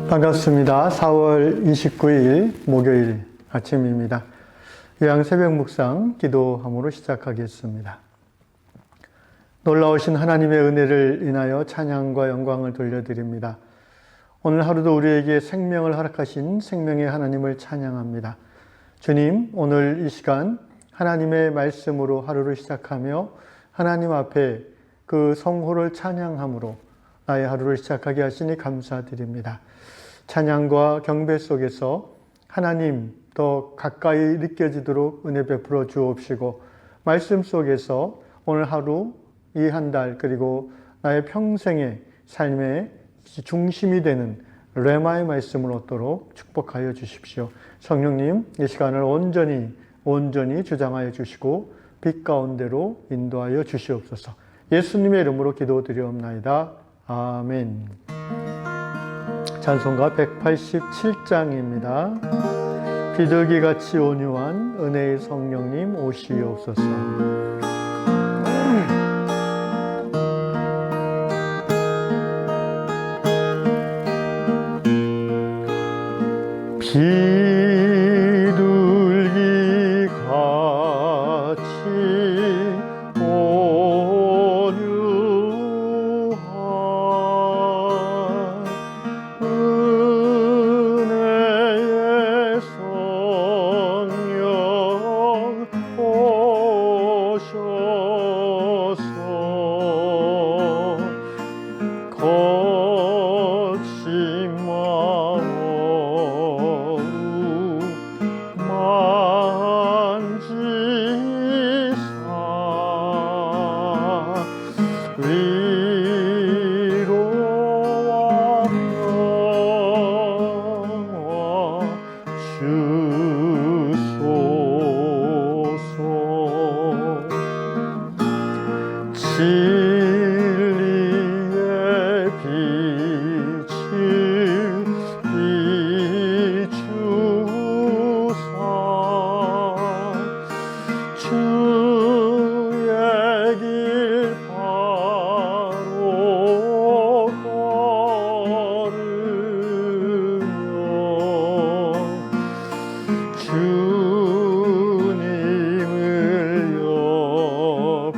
반갑습니다. 4월 29일 목요일 아침입니다. 요양 새벽 묵상 기도함으로 시작하겠습니다. 놀라우신 하나님의 은혜를 인하여 찬양과 영광을 돌려드립니다. 오늘 하루도 우리에게 생명을 허락하신 생명의 하나님을 찬양합니다. 주님, 오늘 이 시간 하나님의 말씀으로 하루를 시작하며 하나님 앞에 그 성호를 찬양함으로 나의 하루를 시작하게 하시니 감사드립니다. 찬양과 경배 속에서 하나님 더 가까이 느껴지도록 은혜 베풀어 주옵시고, 말씀 속에서 오늘 하루, 이 한 달, 그리고 나의 평생의 삶의 중심이 되는 레마의 말씀을 얻도록 축복하여 주십시오. 성령님, 이 시간을 온전히 주장하여 주시고 빛 가운데로 인도하여 주시옵소서. 예수님의 이름으로 기도드리옵나이다. 아멘. 찬송가 187장입니다. 비둘기같이 온유한 은혜의 성령님 오시옵소서. 비둘기같이 은혜의 성령 오셔서 거친 마음 만지사 위로와 평화 주소서. 진리의 빛을 비추사 주의 길 바로 걸으며 주님을 옆에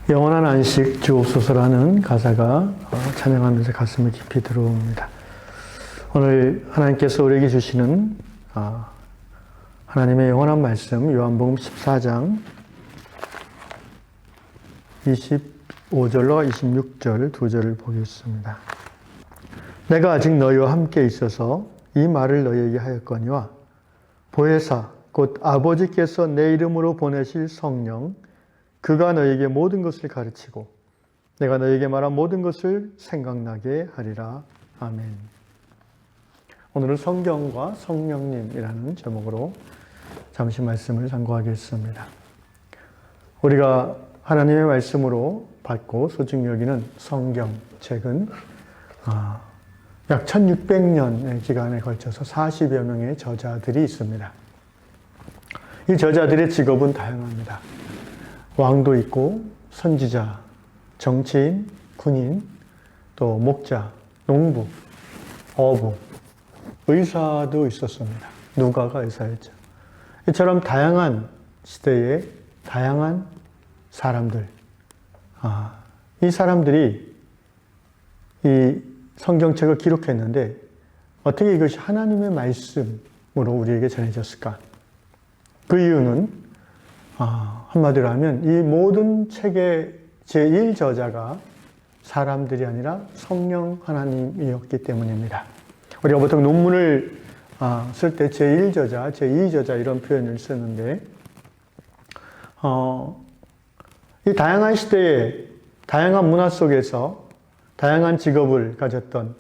영원한 안식 주옵소서라는 가사가 찬양하면서 가슴에 깊이 들어옵니다. 오늘 하나님께서 우리에게 주시는 하나님의 영원한 말씀 요한복음 14장 25절로 26절 두 절을 보겠습니다. 내가 아직 너희와 함께 있어서 이 말을 너희에게 하였거니와 보혜사 곧 아버지께서 내 이름으로 보내실 성령 그가 너희에게 모든 것을 가르치고 내가 너희에게 말한 모든 것을 생각나게 하리라. 아멘. 오늘은 성경과 성령님이라는 제목으로 잠시 말씀을 상고하겠습니다. 우리가 하나님의 말씀으로 받고 소중히 여기는 성경책은 약 1600년의 기간에 걸쳐서 40여 명의 저자들이 있습니다. 이 저자들의 직업은 다양합니다. 왕도 있고 선지자, 정치인, 군인, 또 목자, 농부, 어부, 의사도 있었습니다. 누가가 의사였죠. 이처럼 다양한 시대에 다양한 사람들, 이 사람들이 이 성경책을 기록했는데 어떻게 이것이 하나님의 말씀으로 우리에게 전해졌을까? 그 이유는 한마디로 하면 이 모든 책의 제1저자가 사람들이 아니라 성령 하나님이었기 때문입니다. 우리가 보통 논문을 쓸 때 제1저자, 제2저자 이런 표현을 쓰는데 이 다양한 시대에 다양한 문화 속에서 다양한 직업을 가졌던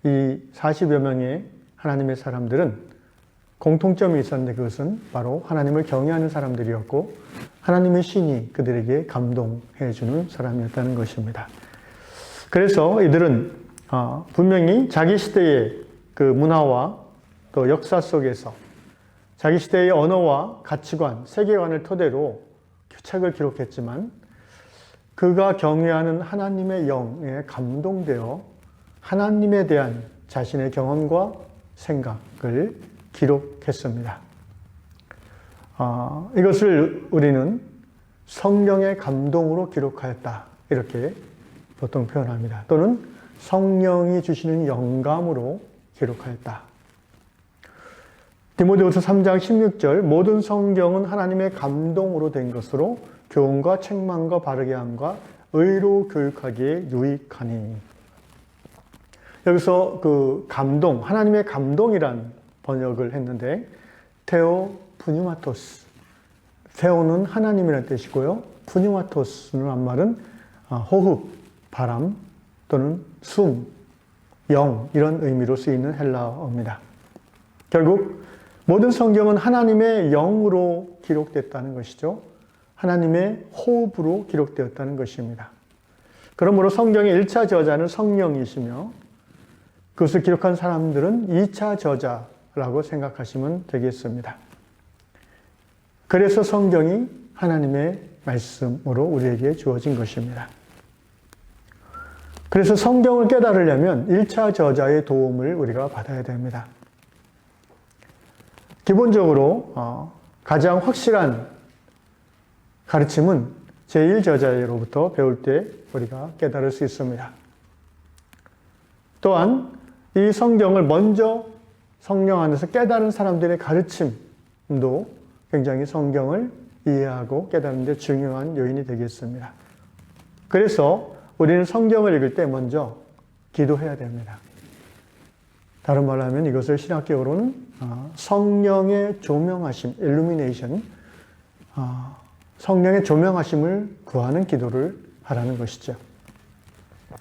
이 40여 명의 하나님의 사람들은 공통점이 있었는데 그것은 바로 하나님을 경외하는 사람들이었고 하나님의 신이 그들에게 감동해 주는 사람이었다는 것입니다. 그래서 이들은 분명히 자기 시대의 그 문화와 또 역사 속에서 자기 시대의 언어와 가치관, 세계관을 토대로 책을 기록했지만 그가 경외하는 하나님의 영에 감동되어 하나님에 대한 자신의 경험과 생각을 기록했습니다. 이것을 우리는 성령의 감동으로 기록하였다. 이렇게 보통 표현합니다. 또는 성령이 주시는 영감으로 기록하였다. 디모데후서 3장 16절 모든 성경은 하나님의 감동으로 된 것으로 교훈과 책망과 바르게 함과 의로 교육하기에 유익하니. 여기서 그 감동, 하나님의 감동이란 번역을 했는데 테오 푸뉴마토스, 테오는 하나님이라는 뜻이고요. 푸뉴마토스는 한 말은 호흡, 바람 또는 숨, 영 이런 의미로 쓰이는 헬라어입니다. 결국 모든 성경은 하나님의 영으로 기록됐다는 것이죠. 하나님의 호흡으로 기록되었다는 것입니다. 그러므로 성경의 1차 저자는 성령이시며 그것을 기록한 사람들은 2차 저자라고 생각하시면 되겠습니다. 그래서 성경이 하나님의 말씀으로 우리에게 주어진 것입니다. 그래서 성경을 깨달으려면 1차 저자의 도움을 우리가 받아야 됩니다. 기본적으로 가장 확실한 가르침은 제1저자로부터 배울 때 우리가 깨달을 수 있습니다. 또한 이 성경을 먼저 성령 안에서 깨달은 사람들의 가르침도 굉장히 성경을 이해하고 깨닫는 데 중요한 요인이 되겠습니다. 그래서 우리는 성경을 읽을 때 먼저 기도해야 됩니다. 다른 말로 하면 이것을 신학적으로는 성령의 조명하심, illumination, 성령의 조명하심을 구하는 기도를 하라는 것이죠.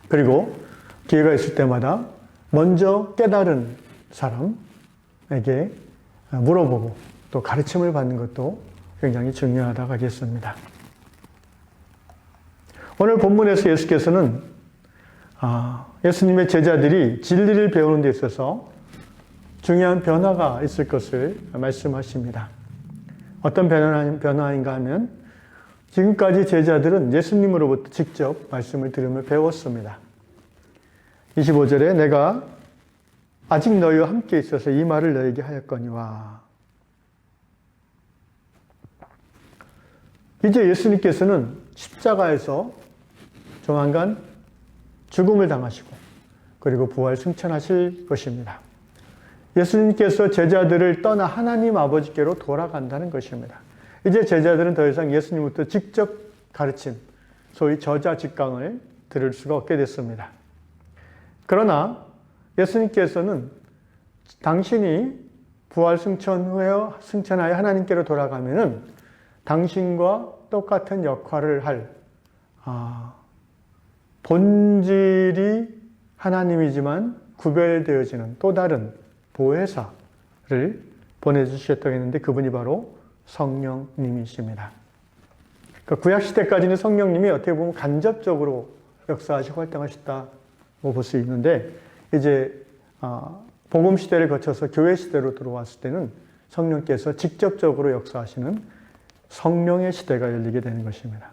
그리고 기회가 있을 때마다 먼저 깨달은 사람에게 물어보고 또 가르침을 받는 것도 굉장히 중요하다고 하겠습니다. 오늘 본문에서 예수께서는 예수님의 제자들이 진리를 배우는 데 있어서 중요한 변화가 있을 것을 말씀하십니다. 어떤 변화인가 하면 지금까지 제자들은 예수님으로부터 직접 말씀을 들으며 배웠습니다. 25절에 내가 아직 너희와 함께 있어서 이 말을 너희에게 하였거니와. 이제 예수님께서는 십자가에서 조만간 죽음을 당하시고 그리고 부활 승천하실 것입니다. 예수님께서 제자들을 떠나 하나님 아버지께로 돌아간다는 것입니다. 이제 제자들은 더 이상 예수님부터 직접 가르침, 소위 저자직강을 들을 수가 없게 됐습니다. 그러나 예수님께서는 당신이 부활 승천하여 하나님께로 돌아가면은 당신과 똑같은 역할을 할 본질이 하나님이지만 구별되어지는 또 다른 보혜사를 보내주시겠다고 했는데 그분이 바로 성령님이십니다. 그러니까 구약시대까지는 성령님이 어떻게 보면 간접적으로 역사하시고 활동하셨다고 볼 수 있는데 이제 복음시대를 거쳐서 교회시대로 들어왔을 때는 성령께서 직접적으로 역사하시는 성령의 시대가 열리게 되는 것입니다.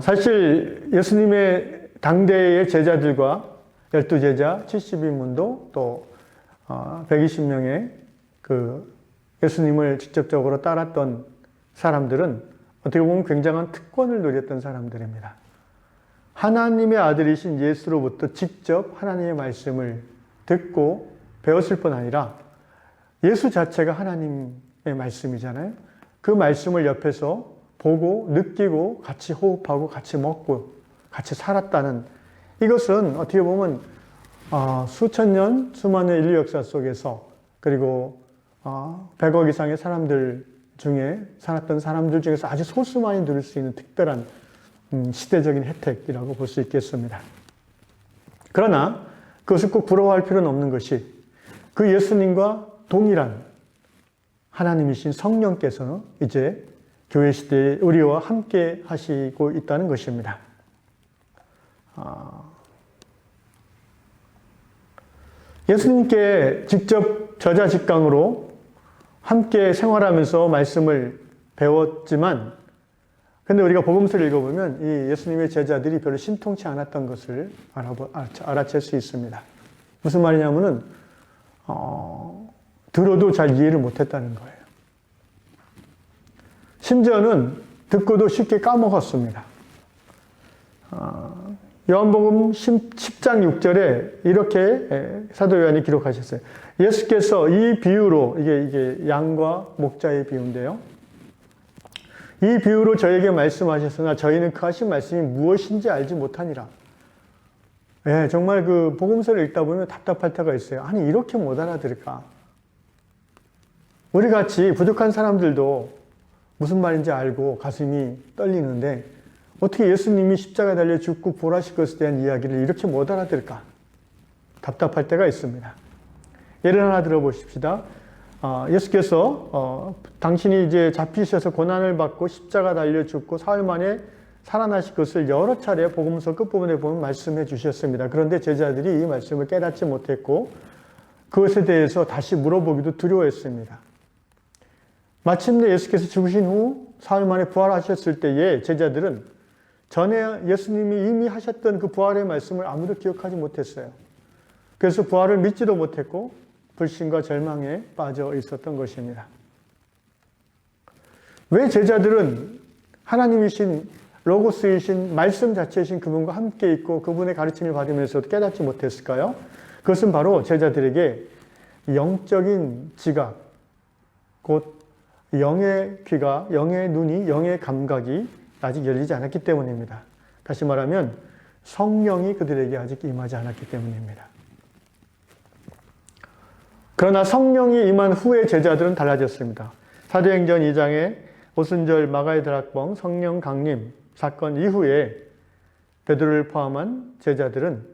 사실 예수님의 당대의 제자들과 12제자 70인문도 또 120명의 그 예수님을 직접적으로 따랐던 사람들은 어떻게 보면 굉장한 특권을 누렸던 사람들입니다. 하나님의 아들이신 예수로부터 직접 하나님의 말씀을 듣고 배웠을 뿐 아니라 예수 자체가 하나님의 말씀이잖아요. 그 말씀을 옆에서 보고 느끼고 같이 호흡하고 같이 먹고 같이 살았다는 이것은 어떻게 보면 수천 년 수많은 인류 역사 속에서 그리고 100억 이상의 사람들 중에 살았던 사람들 중에서 아주 소수만이 누릴 수 있는 특별한 시대적인 혜택이라고 볼 수 있겠습니다. 그러나 그것을 꼭 부러워할 필요는 없는 것이 그 예수님과 동일한 하나님이신 성령께서는 이제 교회 시대에 우리와 함께 하시고 있다는 것입니다. 예수님께 직접 저자직강으로 함께 생활하면서 말씀을 배웠지만 근데 우리가 복음서를 읽어보면 이 예수님의 제자들이 별로 신통치 않았던 것을 알아챌 수 있습니다. 무슨 말이냐면은 들어도 잘 이해를 못했다는 거예요. 심지어는 듣고도 쉽게 까먹었습니다. 요한복음 10장 6절에 이렇게 사도 요한이 기록하셨어요. 예수께서 이 비유로 이게 양과 목자의 비유인데요. 이 비유로 저에게 말씀하셨으나 저희는 그 하신 말씀이 무엇인지 알지 못하니라. 예, 정말 그 복음서를 읽다 보면 답답할 때가 있어요. 아니 이렇게 못 알아들을까? 우리 같이 부족한 사람들도 무슨 말인지 알고 가슴이 떨리는데 어떻게 예수님이 십자가에 달려 죽고 부활하실 것에 대한 이야기를 이렇게 못 알아들을까? 답답할 때가 있습니다. 예를 하나 들어보십시다. 예수께서 당신이 이제 잡히셔서 고난을 받고 십자가 달려 죽고 사흘 만에 살아나실 것을 여러 차례 복음서 끝부분에 보면 말씀해 주셨습니다. 그런데 제자들이 이 말씀을 깨닫지 못했고 그것에 대해서 다시 물어보기도 두려워했습니다. 마침내 예수께서 죽으신 후 사흘 만에 부활하셨을 때에 제자들은 전에 예수님이 이미 하셨던 그 부활의 말씀을 아무도 기억하지 못했어요. 그래서 부활을 믿지도 못했고 불신과 절망에 빠져 있었던 것입니다. 왜 제자들은 하나님이신 로고스이신 말씀 자체이신 그분과 함께 있고 그분의 가르침을 받으면서도 깨닫지 못했을까요? 그것은 바로 제자들에게 영적인 지각, 곧 영의 귀가, 영의 눈이, 영의 감각이 아직 열리지 않았기 때문입니다. 다시 말하면 성령이 그들에게 아직 임하지 않았기 때문입니다. 그러나 성령이 임한 후에 제자들은 달라졌습니다. 사도행전 2장에 오순절 마가의 다락방 성령 강림 사건 이후에 베드로를 포함한 제자들은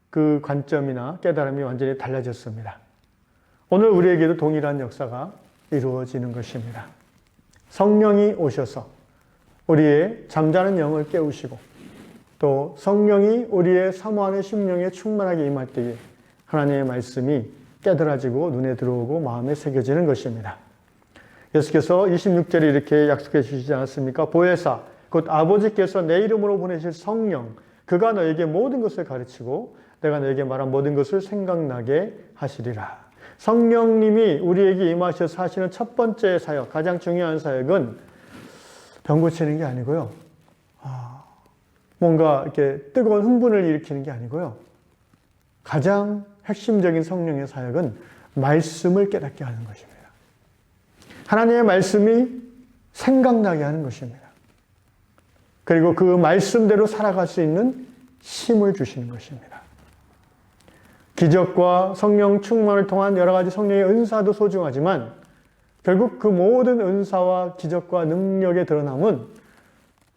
그 관점이나 깨달음이 완전히 달라졌습니다. 오늘 우리에게도 동일한 역사가 이루어지는 것입니다. 성령이 오셔서 우리의 잠자는 영을 깨우시고 또 성령이 우리의 사모하는 심령에 충만하게 임할 때에 하나님의 말씀이 깨달아지고 눈에 들어오고 마음에 새겨지는 것입니다. 예수께서 26절에 이렇게 약속해 주시지 않았습니까? 보혜사, 곧 아버지께서 내 이름으로 보내실 성령, 그가 너에게 모든 것을 가르치고 내가 너에게 말한 모든 것을 생각나게 하시리라. 성령님이 우리에게 임하셔서 하시는 첫 번째 사역, 가장 중요한 사역은 병 고치는 게 아니고요. 뭔가 이렇게 뜨거운 흥분을 일으키는 게 아니고요. 가장 핵심적인 성령의 사역은 말씀을 깨닫게 하는 것입니다. 하나님의 말씀이 생각나게 하는 것입니다. 그리고 그 말씀대로 살아갈 수 있는 힘을 주시는 것입니다. 기적과 성령 충만을 통한 여러 가지 성령의 은사도 소중하지만 결국 그 모든 은사와 기적과 능력의 드러남은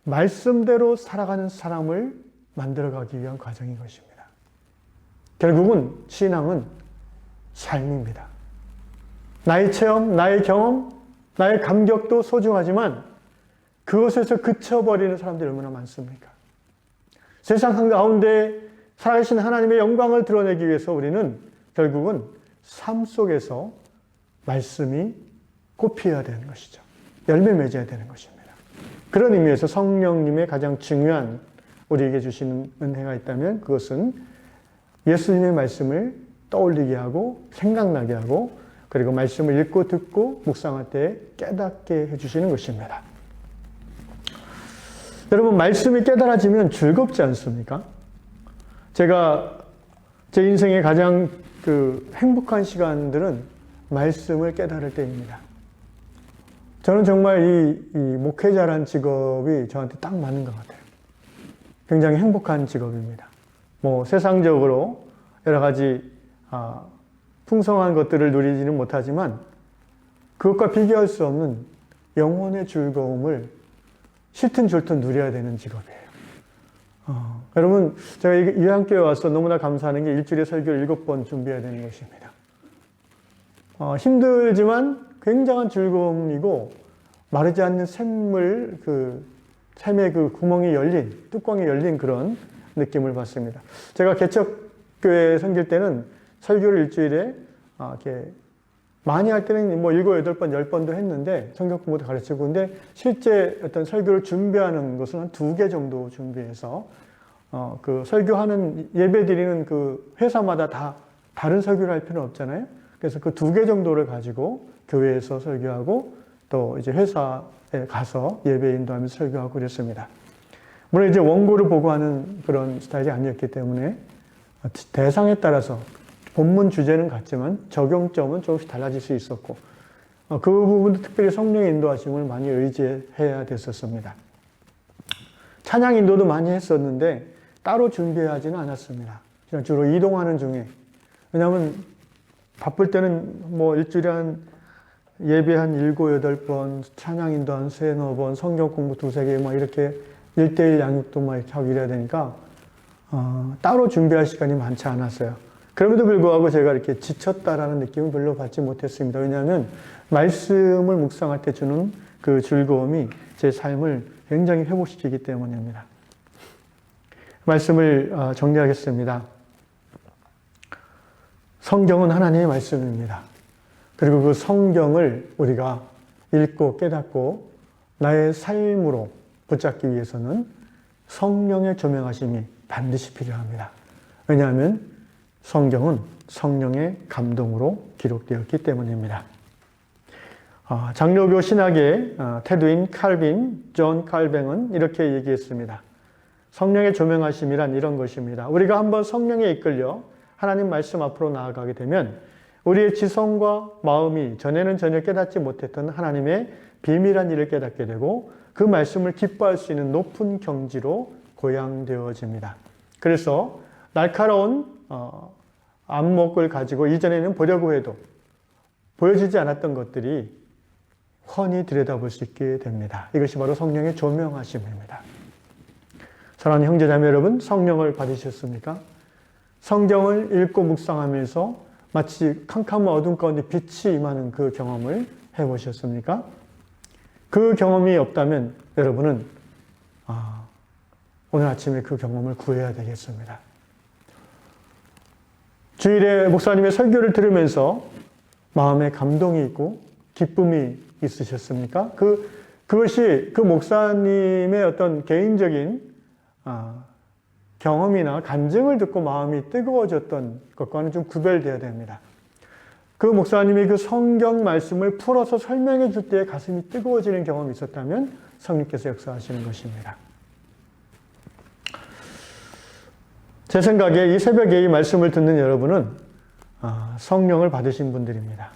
말씀대로 살아가는 사람을 만들어가기 위한 과정인 것입니다. 결국은 신앙은 삶입니다. 나의 체험, 나의 경험, 나의 감격도 소중하지만 그것에서 그쳐버리는 사람들이 얼마나 많습니까? 세상 한가운데 살아계신 하나님의 영광을 드러내기 위해서 우리는 결국은 삶 속에서 말씀이 꽃피어야 되는 것이죠. 열매 맺어야 되는 것입니다. 그런 의미에서 성령님의 가장 중요한 우리에게 주시는 은혜가 있다면 그것은 예수님의 말씀을 떠올리게 하고 생각나게 하고 그리고 말씀을 읽고 듣고 묵상할 때 깨닫게 해주시는 것입니다. 여러분, 말씀이 깨달아지면 즐겁지 않습니까? 제가 제 인생의 가장 행복한 시간들은 말씀을 깨달을 때입니다. 저는 정말 이 목회자란 직업이 저한테 딱 맞는 것 같아요. 굉장히 행복한 직업입니다. 세상적으로 여러 가지 풍성한 것들을 누리지는 못하지만 그것과 비교할 수 없는 영혼의 즐거움을 싫든 좋든 누려야 되는 직업이에요. 여러분, 제가 이 학교에 와서 너무나 감사하는 게 일주일에 설교를 7번 준비해야 되는 것입니다. 힘들지만 굉장한 즐거움이고 마르지 않는 샘의 구멍이 열린, 뚜껑이 열린 그런 느낌을 받습니다. 제가 개척교회 섬길 때는 설교를 일주일에 이렇게 많이 할 때는 7, 8번, 10번도 했는데 성경 공부도 가르치고 근데 실제 어떤 설교를 준비하는 것은 한 2개 정도 준비해서 그 설교하는 예배 드리는 그 회사마다 다 다른 설교를 할 필요는 없잖아요. 그래서 그 2개 정도를 가지고 교회에서 설교하고 또 이제 회사에 가서 예배 인도하면서 설교하고 그랬습니다. 물론 이제 원고를 보고 하는 그런 스타일이 아니었기 때문에 대상에 따라서 본문 주제는 같지만 적용점은 조금씩 달라질 수 있었고 그 부분도 특별히 성령의 인도하심을 많이 의지해야 됐었습니다. 찬양 인도도 많이 했었는데 따로 준비하지는 않았습니다. 그냥 주로 이동하는 중에 왜냐하면 바쁠 때는 일주일에 예배 한 7, 8번, 찬양 인도 한 3, 4번, 성경 공부 2, 3개 이렇게 1:1 양육도 이렇게 하고 이래야 되니까 따로 준비할 시간이 많지 않았어요. 그럼에도 불구하고 제가 이렇게 지쳤다라는 느낌을 별로 받지 못했습니다. 왜냐하면 말씀을 묵상할 때 주는 그 즐거움이 제 삶을 굉장히 회복시키기 때문입니다. 말씀을 정리하겠습니다. 성경은 하나님의 말씀입니다. 그리고 그 성경을 우리가 읽고 깨닫고 나의 삶으로 붙잡기 위해서는 성령의 조명하심이 반드시 필요합니다. 왜냐하면 성경은 성령의 감동으로 기록되었기 때문입니다. 장로교 신학의 테드윈 칼빈, 존 칼뱅은 이렇게 얘기했습니다. 성령의 조명하심이란 이런 것입니다. 우리가 한번 성령에 이끌려 하나님 말씀 앞으로 나아가게 되면 우리의 지성과 마음이 전에는 전혀 깨닫지 못했던 하나님의 비밀한 일을 깨닫게 되고 그 말씀을 기뻐할 수 있는 높은 경지로 고양되어집니다. 그래서 날카로운 안목을 가지고 이전에는 보려고 해도 보여지지 않았던 것들이 훤히 들여다볼 수 있게 됩니다. 이것이 바로 성령의 조명하심입니다. 사랑하는 형제자매 여러분, 성령을 받으셨습니까? 성경을 읽고 묵상하면서 마치 캄캄한 어둠 가운데 빛이 임하는 그 경험을 해보셨습니까? 그 경험이 없다면 여러분은 오늘 아침에 그 경험을 구해야 되겠습니다. 주일에 목사님의 설교를 들으면서 마음에 감동이 있고 기쁨이 있으셨습니까? 그것이 그 목사님의 어떤 개인적인 경험이나 간증을 듣고 마음이 뜨거워졌던 것과는 좀 구별되어야 됩니다. 그 목사님이 그 성경 말씀을 풀어서 설명해 줄 때 가슴이 뜨거워지는 경험이 있었다면 성령께서 역사하시는 것입니다. 제 생각에 이 새벽에 이 말씀을 듣는 여러분은 성령을 받으신 분들입니다.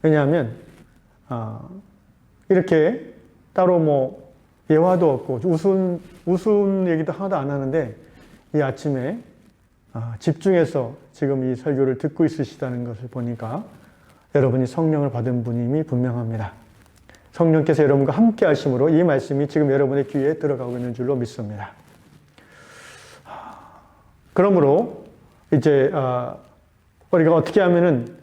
왜냐하면 이렇게 따로 뭐 예화도 없고 우스운 얘기도 하나도 안 하는데 이 아침에 집중해서 지금 이 설교를 듣고 있으시다는 것을 보니까 여러분이 성령을 받은 분임이 분명합니다. 성령께서 여러분과 함께 하심으로 이 말씀이 지금 여러분의 귀에 들어가고 있는 줄로 믿습니다. 그러므로 이제 우리가 어떻게 하면은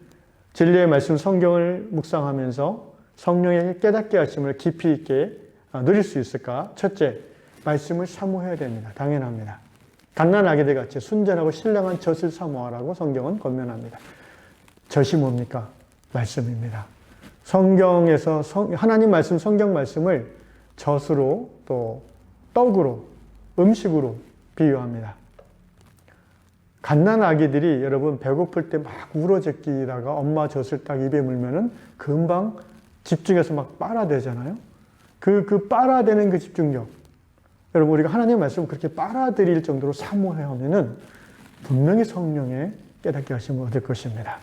진리의 말씀 성경을 묵상하면서 성령의 깨닫게 하심을 깊이 있게 누릴 수 있을까? 첫째, 말씀을 사모해야 됩니다. 당연합니다. 갓난 아기들 같이 순전하고 신령한 젖을 사모하라고 성경은 권면합니다. 젖이 뭡니까? 말씀입니다. 성경에서 하나님 말씀, 성경 말씀을 젖으로 또 떡으로, 음식으로 비유합니다. 갓난 아기들이 여러분 배고플 때 막 울어제끼다가 엄마 젖을 딱 입에 물면은 금방 집중해서 막 빨아대잖아요. 그 빨아대는 그 집중력. 여러분 우리가 하나님의 말씀을 그렇게 빨아들일 정도로 사모해야 하면은 분명히 성령의 깨닫게 하심을 얻을 것입니다.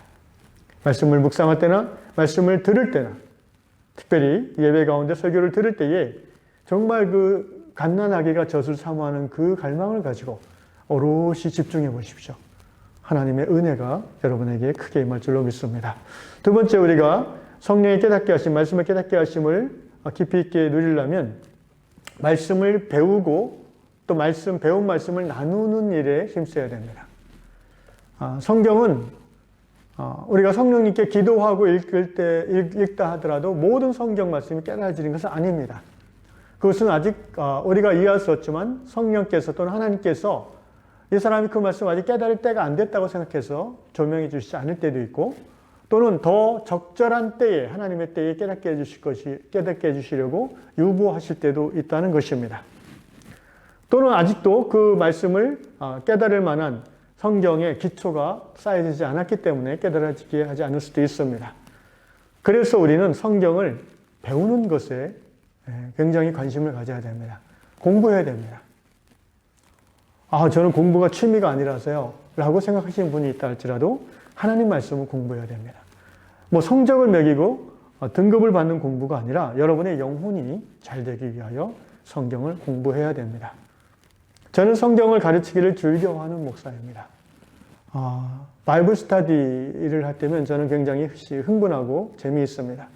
말씀을 묵상할 때나 말씀을 들을 때나 특별히 예배 가운데 설교를 들을 때에 정말 그 갓난 아기가 젖을 사모하는 그 갈망을 가지고 오롯이 집중해 보십시오. 하나님의 은혜가 여러분에게 크게 임할 줄로 믿습니다. 두 번째, 우리가 성령의 깨닫게 하심, 말씀을 깨닫게 하심을 깊이 있게 누리려면 말씀을 배우고 또 배운 말씀을 나누는 일에 힘써야 됩니다. 성경은 우리가 성령님께 기도하고 읽다 하더라도 모든 성경 말씀이 깨달아지는 것은 아닙니다. 그것은 아직 우리가 이해할 수 없지만 성령께서 또는 하나님께서 이 사람이 그 말씀을 아직 깨달을 때가 안 됐다고 생각해서 조명해 주시지 않을 때도 있고 또는 더 적절한 때에 하나님의 때에 깨닫게 해주시려고 유보하실 때도 있다는 것입니다. 또는 아직도 그 말씀을 깨달을 만한 성경의 기초가 쌓여지지 않았기 때문에 깨달아지게 하지 않을 수도 있습니다. 그래서 우리는 성경을 배우는 것에 굉장히 관심을 가져야 됩니다. 공부해야 됩니다. 저는 공부가 취미가 아니라서요 라고 생각하시는 분이 있다 할지라도 하나님 말씀을 공부해야 됩니다. 뭐 성적을 매기고 등급을 받는 공부가 아니라 여러분의 영혼이 잘 되기 위하여 성경을 공부해야 됩니다. 저는 성경을 가르치기를 즐겨하는 목사입니다. 바이블 스터디를 할 때면 저는 굉장히 흥분하고 재미있습니다.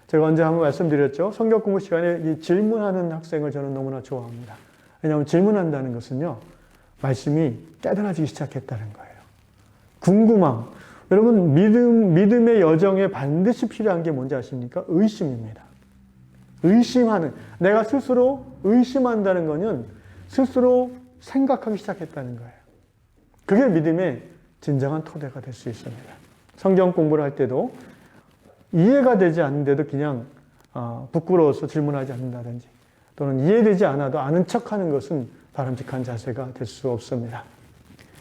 제가 언제 한번 말씀드렸죠. 성경 공부 시간에 이 질문하는 학생을 저는 너무나 좋아합니다. 왜냐하면 질문한다는 것은요. 말씀이 깨달아지기 시작했다는 거예요. 궁금함. 여러분 믿음의 여정에 반드시 필요한 게 뭔지 아십니까? 의심입니다. 의심하는. 내가 스스로 의심한다는 것은 스스로 생각하기 시작했다는 거예요. 그게 믿음의 진정한 토대가 될 수 있습니다. 성경 공부를 할 때도 이해가 되지 않는데도 그냥 부끄러워서 질문하지 않는다든지 또는 이해되지 않아도 아는 척하는 것은 바람직한 자세가 될 수 없습니다.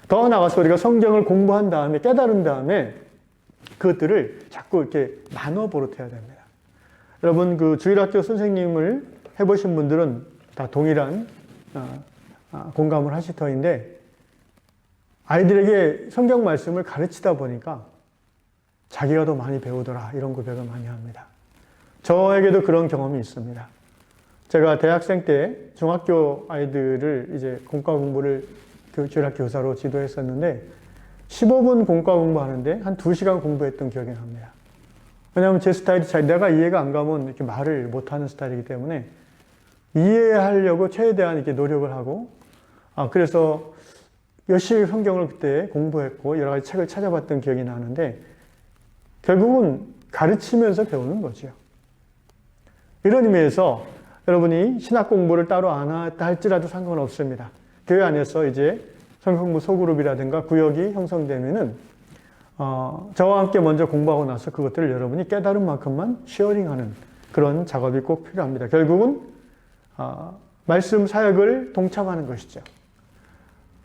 더 나아가서 우리가 성경을 공부한 다음에 깨달은 다음에 그것들을 자꾸 이렇게 나눠 버릇해야 됩니다. 여러분 그 주일학교 선생님을 해보신 분들은 다 동일한 공감을 하실 터인데 아이들에게 성경 말씀을 가르치다 보니까 자기가 더 많이 배우더라 이런 고백을 많이 합니다. 저에게도 그런 경험이 있습니다. 제가 대학생 때 중학교 아이들을 이제 공과 공부를 주일학교 교사로 지도했었는데 15분 공과 공부하는데 한 2시간 공부했던 기억이 납니다. 왜냐하면 제 스타일이 내가 이해가 안 가면 이렇게 말을 못하는 스타일이기 때문에 이해하려고 최대한 이렇게 노력을 하고 그래서 열심히 성경을 그때 공부했고 여러 가지 책을 찾아봤던 기억이 나는데 결국은 가르치면서 배우는 거죠. 이런 의미에서 여러분이 신학 공부를 따로 안 했다 할지라도 상관없습니다. 교회 안에서 이제 성경 공부 소그룹이라든가 구역이 형성되면은 저와 함께 먼저 공부하고 나서 그것들을 여러분이 깨달은 만큼만 쉐어링하는 그런 작업이 꼭 필요합니다. 결국은 말씀 사역을 동참하는 것이죠.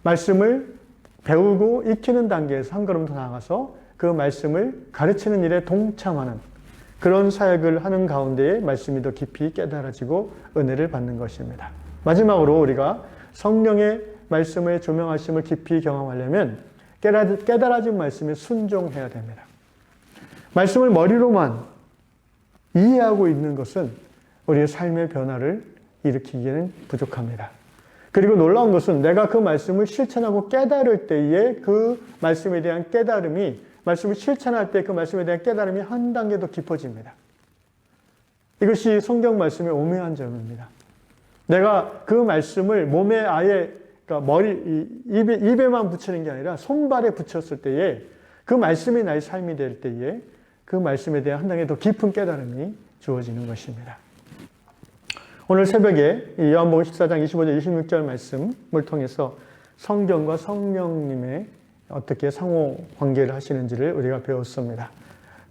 말씀을 배우고 익히는 단계에서 한 걸음 더 나아가서 그 말씀을 가르치는 일에 동참하는 그런 사역을 하는 가운데에 말씀이 더 깊이 깨달아지고 은혜를 받는 것입니다. 마지막으로 우리가 성령의 말씀의 조명하심을 깊이 경험하려면 깨달아진 말씀에 순종해야 됩니다. 말씀을 머리로만 이해하고 있는 것은 우리의 삶의 변화를 일으키기에는 부족합니다. 그리고 놀라운 것은 내가 그 말씀을 실천하고 깨달을 때에 그 말씀에 대한 깨달음이, 말씀을 실천할 때 그 말씀에 대한 깨달음이 한 단계 더 깊어집니다. 이것이 성경 말씀의 오묘한 점입니다. 내가 그 말씀을 몸에 아예, 그러니까 입에만 붙이는 게 아니라 손발에 붙였을 때에 그 말씀이 나의 삶이 될 때에 그 말씀에 대한 한 단계 더 깊은 깨달음이 주어지는 것입니다. 오늘 새벽에 이 요한복음 14장 25절 26절 말씀을 통해서 성경과 성령님의 어떻게 상호 관계를 하시는지를 우리가 배웠습니다.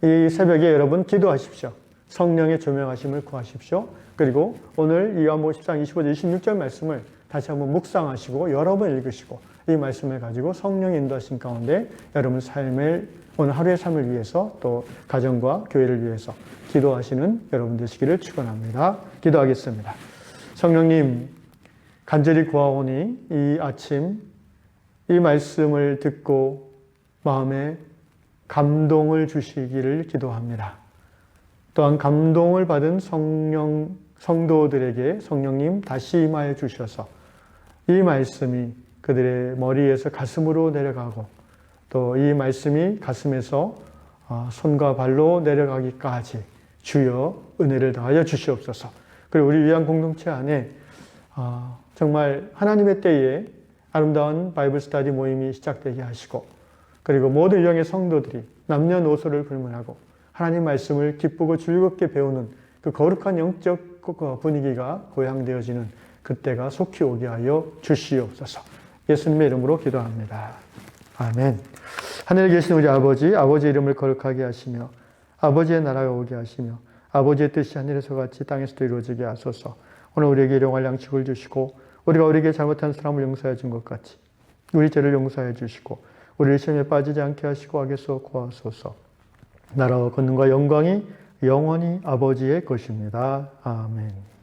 이 새벽에 여러분 기도하십시오. 성령의 조명하심을 구하십시오. 그리고 오늘 이 요한복음 14장 25절 26절 말씀을 다시 한번 묵상하시고 여러 번 읽으시고 이 말씀을 가지고 성령의 인도하신 가운데 여러분 삶을, 오늘 하루의 삶을 위해서 또 가정과 교회를 위해서 기도하시는 여러분 되시기를 축원합니다. 기도하겠습니다. 성령님, 간절히 구하오니 이 아침 이 말씀을 듣고 마음에 감동을 주시기를 기도합니다. 또한 감동을 받은 성도들에게 성령님 다시 임하여 주셔서 이 말씀이 그들의 머리에서 가슴으로 내려가고 또 이 말씀이 가슴에서 손과 발로 내려가기까지 주여 은혜를 더하여 주시옵소서. 그리고 우리 위안 공동체 안에 정말 하나님의 때에 아름다운 바이블 스터디 모임이 시작되게 하시고 그리고 모든 유형의 성도들이 남녀노소를 불문하고 하나님 말씀을 기쁘고 즐겁게 배우는 그 거룩한 영적 분위기가 고양되어지는 그때가 속히 오게 하여 주시옵소서. 예수님의 이름으로 기도합니다. 아멘. 하늘에 계신 우리 아버지, 아버지의 이름을 거룩하게 하시며 아버지의 나라가 오게 하시며 아버지의 뜻이 하늘에서 같이 땅에서도 이루어지게 하소서. 오늘 우리에게 일용할 양식을 주시고 우리가 우리에게 잘못한 사람을 용서해 준 것 같이 우리 죄를 용서해 주시고 우리를 시험에 빠지지 않게 하시고 악에서 구하소서. 나라와 권능과 영광이 영원히 아버지의 것입니다. 아멘.